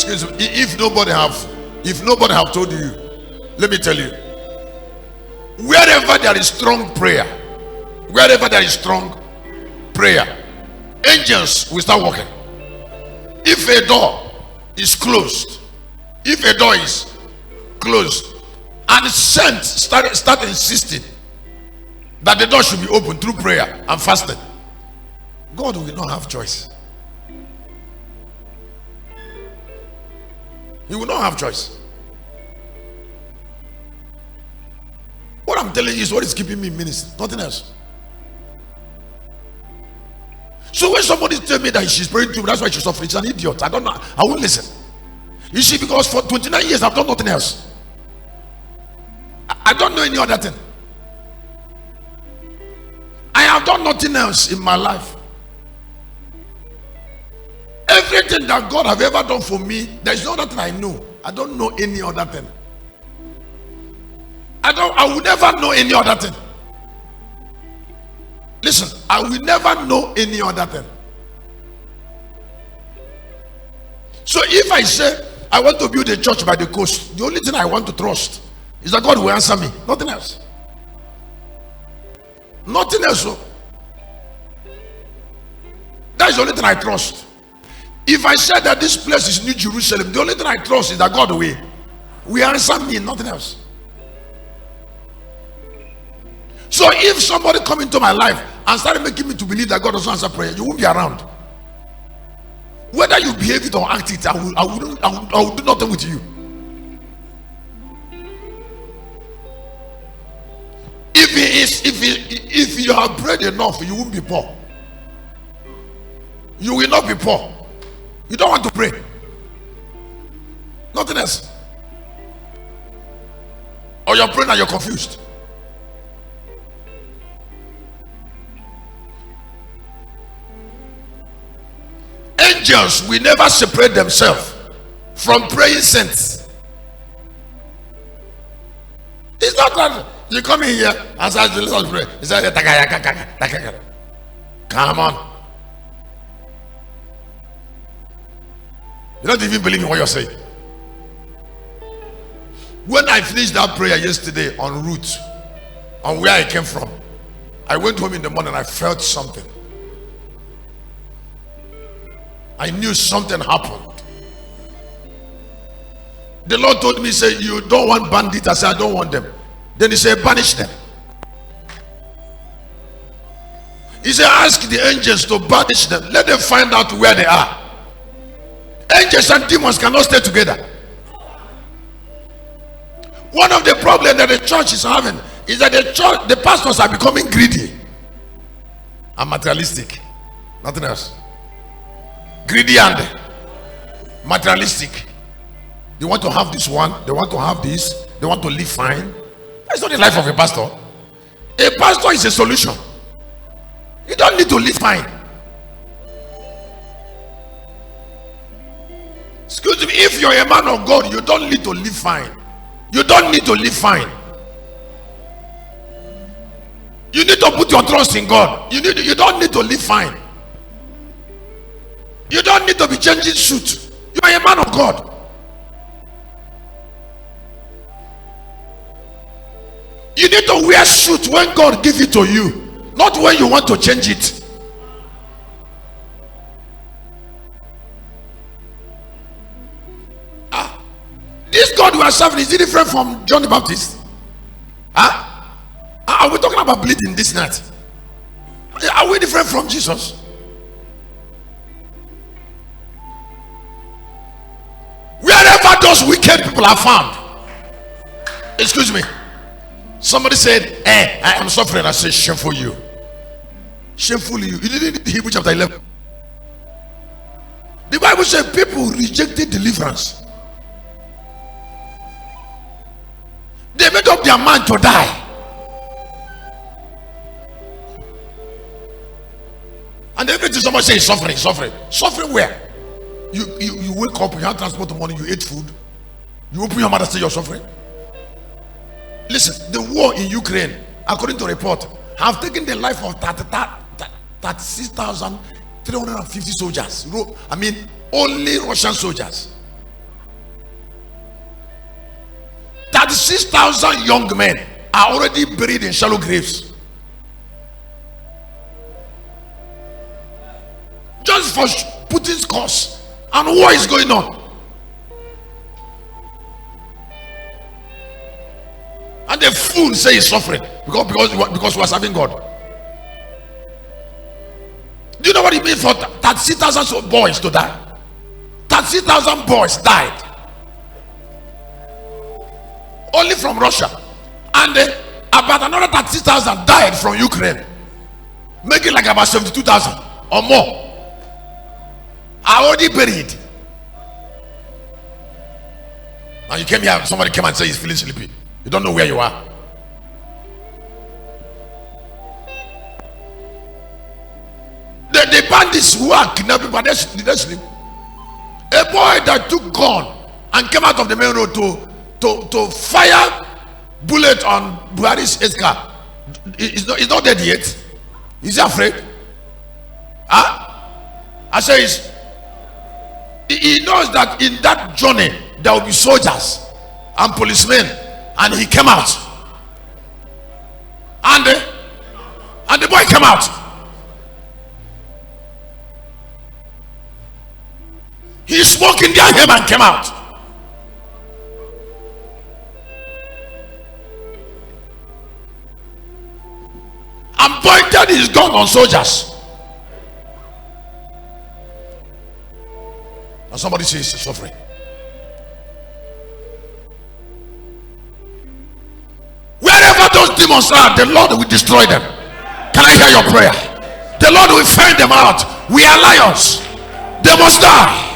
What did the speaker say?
Excuse me. If nobody have told you, let me tell you. Wherever there is strong prayer, angels will start working. If a door is closed, and saints start insisting that the door should be opened through prayer and fasting, God will not have choice. He will not have choice. What I'm telling you is what is keeping me in ministry, nothing else. So when somebody tells me that she's praying to me, that's why she's suffering, she's an idiot. I don't know. I won't listen. You see, because for 29 years I've done nothing else. I don't know any other thing. I have done nothing else in my life. Everything that God have ever done for me, there is no other thing I know. I don't know any other thing. I will never know any other thing. Listen, I will never know any other thing. So if I say I want to build a church by the coast, the only thing I want to trust is that God will answer me. Nothing else. Nothing else. So that is the only thing I trust. If I said that this place is New Jerusalem, the only thing I trust is that God will answer me, nothing else. So if somebody come into my life and started making me to believe that God doesn't answer prayer, you won't be around. Whether you behave it or act it, I will do nothing with you. If you have prayed enough, you won't be poor. You will not be poor. You don't want to pray. Nothing else. Or you're praying and you're confused. Angels will never separate themselves from praying saints. It's not that you come in here and say, let's pray. It's like, come on. You don't even believe in what you're saying. When I finished that prayer yesterday en route, on where I came from, I went home in the morning and I felt something. I knew something happened. The Lord told me, say, you don't want bandits. I said, I don't want them. Then he said, banish them. He said, ask the angels to banish them. Let them find out where they are. Angels and demons cannot stay together. One of the problems that the church is having is that the pastors are becoming greedy and materialistic. Nothing else. Greedy and materialistic. They want to have this one, they want to have this, they want to live fine. That's not the life of a pastor. A pastor is a solution. You don't need to live fine. Excuse me, if you're a man of God, you don't need to live fine. You don't need to live fine. You need to put your trust in God. You don't need to live fine. You don't need to be changing suit. You are a man of God. You need to wear suit when God gives it to you, not when you want to change it. This God we are serving, is it different from John the Baptist? Are we talking about bleeding this night? Are we different from Jesus? Wherever those wicked people are found, excuse me, somebody said, I am suffering. I said, shameful you. Shameful you. You didn't read Hebrews chapter 11. The Bible said people rejected deliverance. They made up their mind to die. And everything somebody says suffering. Suffering where? You wake up, you have transport money, you ate food, you open your mouth and say you're suffering. Listen, the war in Ukraine, according to report, have taken the life of 36,350 soldiers. I mean, only Russian soldiers. 36,000 young men are already buried in shallow graves. Just for Putin's cause. And war is going on. And the fool say he's suffering because we are serving God. Do you know what it means for 36,000 boys to die? 36,000 boys died. Only from Russia. And about another 36,000 died from Ukraine. Making like about 72,000 or more are already buried. And you came here, somebody came and said he's feeling sleepy. You don't know where you are. The bandits who are kidnapping, but they sleep. A boy that took gun and came out of the main road to fire bullet on Buhari's car. He's not dead yet. Is he afraid? I say he knows that in that journey there will be soldiers and policemen, and he came out, and the boy came out. He spoke in their name and came out. And pointed his gun on soldiers. And somebody says he's suffering. Wherever those demons are, the Lord will destroy them. Can I hear your prayer? The Lord will find them out. We are lions. They must die.